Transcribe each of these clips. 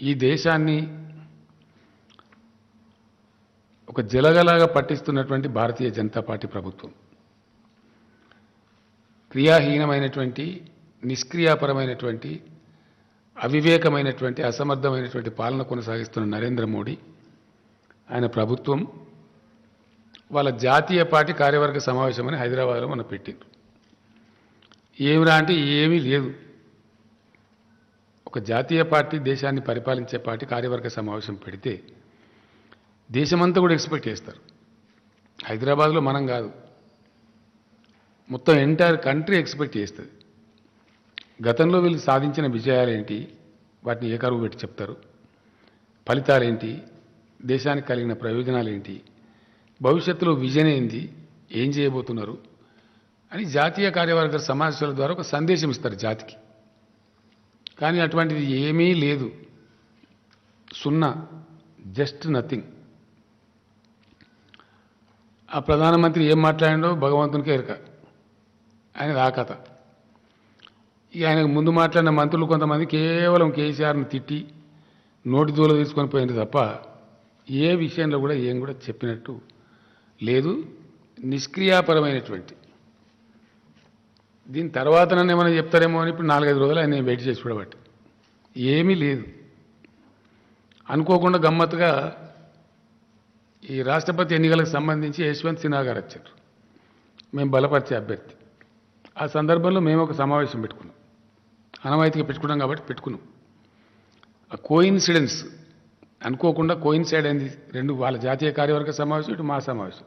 ఈ దేశాన్ని ఒక జలగలాగా పట్టిస్తున్నటువంటి భారతీయ జనతా పార్టీ ప్రభుత్వం క్రియాహీనమైనటువంటి నిష్క్రియాపరమైనటువంటి అవివేకమైనటువంటి అసమర్థమైనటువంటి పాలన కొనసాగిస్తున్న నరేంద్ర మోడీ ఆయన ప్రభుత్వం వాళ్ళ జాతీయ పార్టీ కార్యవర్గ సమావేశమని హైదరాబాద్లో మనం పెట్టిండ్రు. ఏమిరా అంటే ఏమీ లేదు. ఒక జాతీయ పార్టీ దేశాన్ని పరిపాలించే పార్టీ కార్యవర్గ సమావేశం పెడితే దేశమంతా కూడా ఎక్స్పెక్ట్ చేస్తారు. హైదరాబాద్లో మనం కాదు, మొత్తం ఎంటైర్ కంట్రీ ఎక్స్పెక్ట్ చేస్తుంది. గతంలో వీళ్ళు సాధించిన విజయాలేంటి, వాటిని ఏ కరువు పెట్టి చెప్తారు, ఫలితాలేంటి, దేశానికి కలిగిన ప్రయోజనాలేంటి, భవిష్యత్తులో విజన్ ఏంది, ఏం చేయబోతున్నారు అని జాతీయ కార్యవర్గ సమావేశాల ద్వారా ఒక సందేశం ఇస్తారు జాతికి. కానీ అటువంటిది ఏమీ లేదు, సున్నా, జస్ట్ నథింగ్. ఆ ప్రధానమంత్రి ఏం మాట్లాడిండో భగవంతునికి ఎరక, ఆయన ఆ కథ. ఇక ఆయనకు ముందు మాట్లాడిన మంత్రులు కొంతమంది కేవలం కేసీఆర్ని తిట్టి నోటి దూల తీసుకొని పోయింది తప్ప ఏ విషయంలో కూడా ఏం కూడా చెప్పినట్టు లేదు. నిష్క్రియాపరమైనటువంటి దీని తర్వాత నన్ను ఏమైనా చెప్తారేమో అని ఇప్పుడు 4-5 రోజులు ఆయన వెయిట్ చేసి చూడబట్టి ఏమీ లేదు. అనుకోకుండా గమ్మత్తుగా ఈ రాష్ట్రపతి ఎన్నికలకు సంబంధించి యశ్వంత్ సిన్హా గారు వచ్చారు, మేము బలపరిచే అభ్యర్థి. ఆ సందర్భంలో మేము ఒక సమావేశం పెట్టుకున్నాం, అనవాయితీగా పెట్టుకున్నాం కాబట్టి పెట్టుకున్నాం. ఆ కోయిన్సిడెన్స్ అనుకోకుండా కోయిన్సైడ్ అయింది, రెండు వాళ్ళ జాతీయ కార్యవర్గ సమావేశం, ఇటు మా సమావేశం.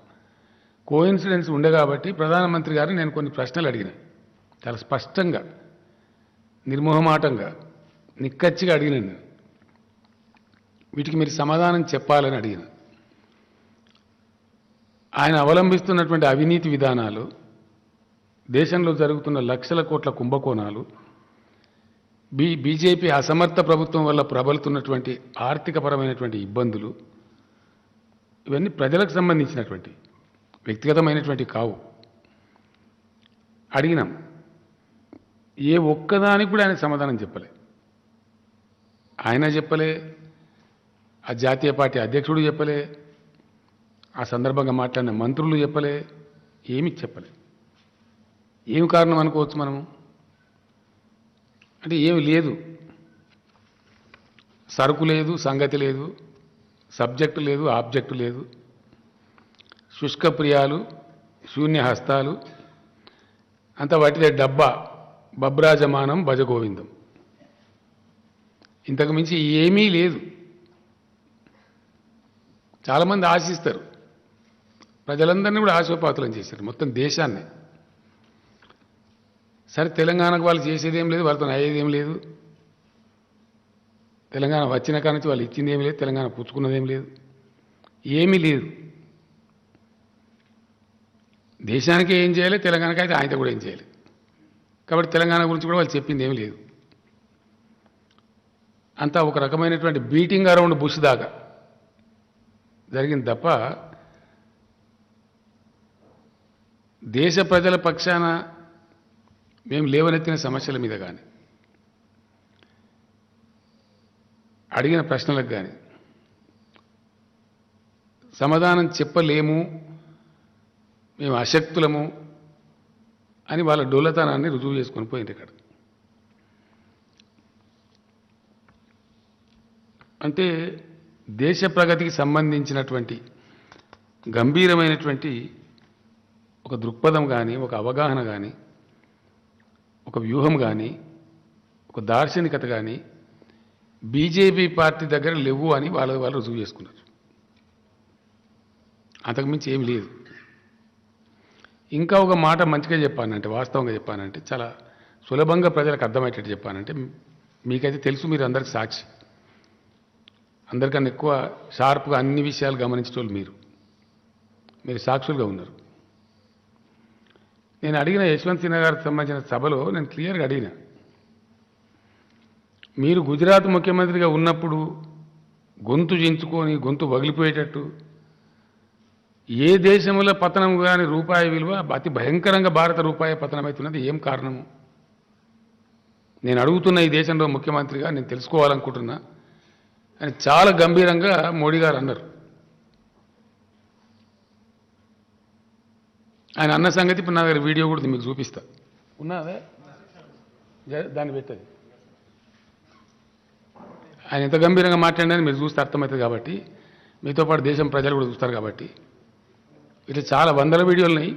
కోయిన్సిడెన్స్ ఉండే కాబట్టి ప్రధానమంత్రి గారు నేను కొన్ని ప్రశ్నలు అడిగిన, చాలా స్పష్టంగా నిర్మోహమాటంగా నిక్కచ్చిగా అడిగినాను. వీటికి మీరు సమాధానం చెప్పాలని అడిగిన. ఆయన అవలంబిస్తున్నటువంటి అవినీతి విధానాలు, దేశంలో జరుగుతున్న లక్షల కోట్ల కుంభకోణాలు, బీజేపీ అసమర్థ ప్రభుత్వం వల్ల ప్రబలుతున్నటువంటి ఆర్థికపరమైనటువంటి ఇబ్బందులు, ఇవన్నీ ప్రజలకు సంబంధించినటువంటి వ్యక్తిగతమైనటువంటి కావు. అడిగినాం, ఏ ఒక్కదానికి కూడా ఆయన సమాధానం చెప్పలే. ఆయన చెప్పలే, ఆ జాతీయ పార్టీ అధ్యక్షుడు చెప్పలే, ఆ సందర్భంగా మాట్లాడిన మంత్రులు చెప్పలే, ఏమీ చెప్పలే. ఏమి కారణం అనుకోవచ్చు మనము అంటే ఏమి లేదు, సరుకు లేదు, సంగతి లేదు, సబ్జెక్టు లేదు, ఆబ్జెక్టు లేదు, శుష్క ప్రియాలు, శూన్య హస్తాలు, అంత వాటిదే డబ్బా, బబ్రాజమానం భజగోవిందం, ఇంతకు మించి ఏమీ లేదు. చాలామంది ఆశిస్తారు, ప్రజలందరినీ కూడా ఆశోపాతులం చేశారు, మొత్తం దేశాన్ని. సరే, తెలంగాణకు వాళ్ళు చేసేదేం లేదు, వాళ్ళతో అయ్యేదేం లేదు, తెలంగాణ వచ్చిన కాడ నుంచి వాళ్ళు ఇచ్చింది ఏమి లేదు, తెలంగాణ పుచ్చుకున్నదేం లేదు, ఏమీ లేదు. దేశానికి ఏం చేయాలి, తెలంగాణకి అయితే ఆయనతో కూడా ఏం చేయాలి. కాబట్టి తెలంగాణ గురించి కూడా వాళ్ళు చెప్పింది ఏమీ లేదు. అంతా ఒక రకమైనటువంటి బీటింగ్ అరౌండ్ బుష్ దాకా జరిగింది తప్ప దేశ ప్రజల పక్షాన మేము లేవనెత్తిన సమస్యల మీద కానీ, అడిగిన ప్రశ్నలకు కానీ సమాధానం చెప్పలేము, మేము అశక్తులము అని వాళ్ళ డోలతనాన్ని రుజువు చేసుకొని పోయింది. ఇక్కడ అంటే దేశ ప్రగతికి సంబంధించినటువంటి గంభీరమైనటువంటి ఒక దృక్పథం కానీ, ఒక అవగాహన కానీ, ఒక వ్యూహం కానీ, ఒక దార్శనికత కానీ బీజేపీ పార్టీ దగ్గర లేవు అని వాళ్ళు రుజువు చేసుకున్నారు. అంతకుమించి ఏం లేదు. ఇంకా ఒక మాట మంచిగా చెప్పానంటే, వాస్తవంగా చెప్పానంటే, చాలా సులభంగా ప్రజలకు అర్థమయ్యేటట్టు చెప్పానంటే, మీకైతే తెలుసు, మీరు అందరికి సాక్షి, అందరికన్నా ఎక్కువ షార్ప్గా అన్ని విషయాలు గమనించేటోళ్ళు మీరు సాక్షులుగా ఉన్నారు. నేను అడిగిన యశ్వంత్ సిన్హా గారికి సంబంధించిన సభలో నేను క్లియర్గా అడిగిన, మీరు గుజరాత్ ముఖ్యమంత్రిగా ఉన్నప్పుడు గొంతు చించుకొని గొంతు పగిలిపోయేటట్టు ఏ దేశంలో పతనం కానీ రూపాయి విలువ అతి భయంకరంగా భారత రూపాయి పతనమవుతున్నది ఏం కారణము? నేను అడుగుతున్న ఈ దేశంలో ముఖ్యమంత్రిగా నేను తెలుసుకోవాలనుకుంటున్నా, అని చాలా గంభీరంగా మోడీ గారు అన్నారు. ఆయన అన్న సంగతి ఇప్పుడు నా దగ్గర వీడియో కూడా మీకు చూపిస్తా. ఉన్నదే దాన్ని పెట్టది. ఆయన ఎంత గంభీరంగా మాట్లాడినని మీరు చూస్తే అర్థమవుతుంది. కాబట్టి మీతో పాటు దేశం ప్రజలు కూడా చూస్తారు. కాబట్టి ఇట్లా చాలా వందల వీడియోలు ఉన్నాయి,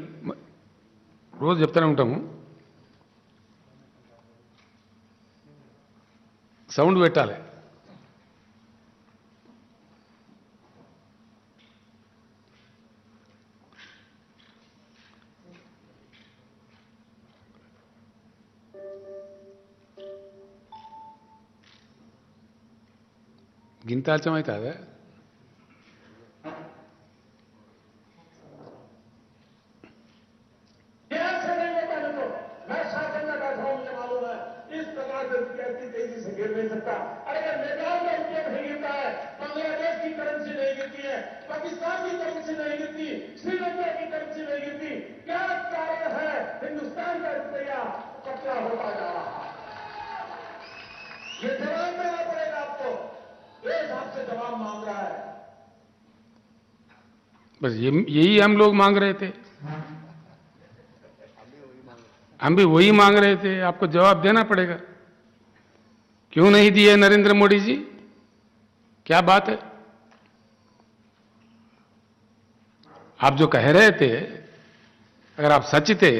రోజు చెప్తూనే ఉంటాము. సౌండ్ పెట్టాలి. గింతాల్చం అవుతుందా? बांग्लादेश की करेंसी नहीं गिरती है, पाकिस्तान की करेंसी नहीं गिरती, श्रीलंका की करेंसी नहीं गिरती। क्या कारण है हिंदुस्तान का रुपया पतला होता जा रहा है? ये जवाब देना पड़ेगा आपको। देश आपसे जवाब मांग रहा है। बस यही हम लोग मांग रहे थे, हम भी वही मांग रहे थे। आपको जवाब देना पड़ेगा। क्यों नहीं दिए नरेंद्र मोदी जी? क्या बात है? आप जो कह रहे थे, अगर आप सच थे,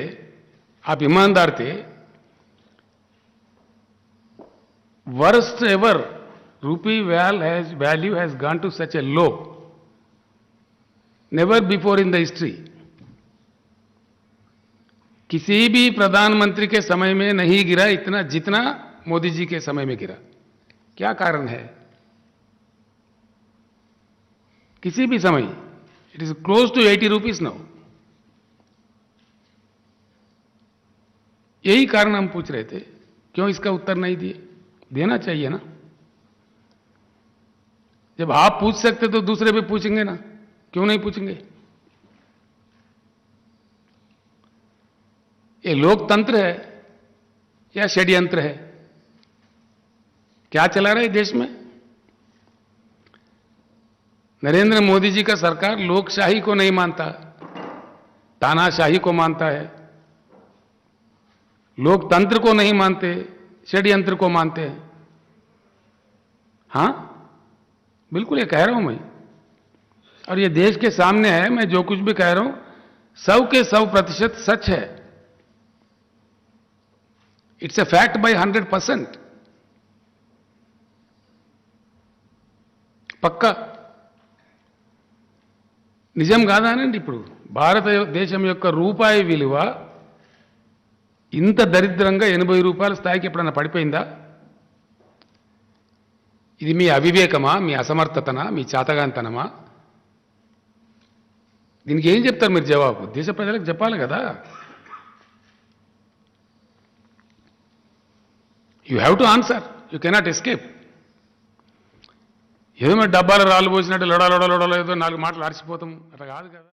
आप ईमानदार थे, worst ever rupee value has gone to such a low, never before in the history. किसी भी प्रधानमंत्री के समय में नहीं गिरा इतना जितना मोदी जी के समय में गिरा। क्या कारण है? किसी भी समय it is close to 80 rupees now. यही कारण हम पूछ रहे थे। क्यों इसका उत्तर नहीं दिए? देना चाहिए ना। जब आप पूछ सकते तो दूसरे भी पूछेंगे ना, क्यों नहीं पूछेंगे? ये लोकतंत्र है या षड्यंत्र है? क्या चला रहा है देश में? नरेंद्र मोदी जी का सरकार लोकशाही को नहीं मानता, तानाशाही को मानता है, लोकतंत्र को नहीं मानते, षड्यंत्र को मानते हैं। हां, बिल्कुल ये कह रहा हूं मैं, और ये देश के सामने है। मैं जो कुछ भी कह रहा हूं 100 के 100% सच है। It's a fact bye 100%। పక్కా నిజం కాదానండి? ఇప్పుడు భారతదేశం యొక్క రూపాయి విలువ ఇంత దరిద్రంగా 80 రూపాయల స్థాయికి ఎప్పుడన్నా పడిపోయిందా? ఇది మీ అవివేకమా, మీ అసమర్థతనా, మీ చాతగాంతనమా? దీనికి ఏం చెప్తారు మీరు జవాబు? దేశ ప్రజలకు చెప్పాలి కదా. You have to answer, you cannot escape. ఏదో డబ్బాలు రాళ్ళు పోసినట్టు లొడలో ఏదో 4 మాటలు అరిచిపోతాం, అట్లా కాదు కదా.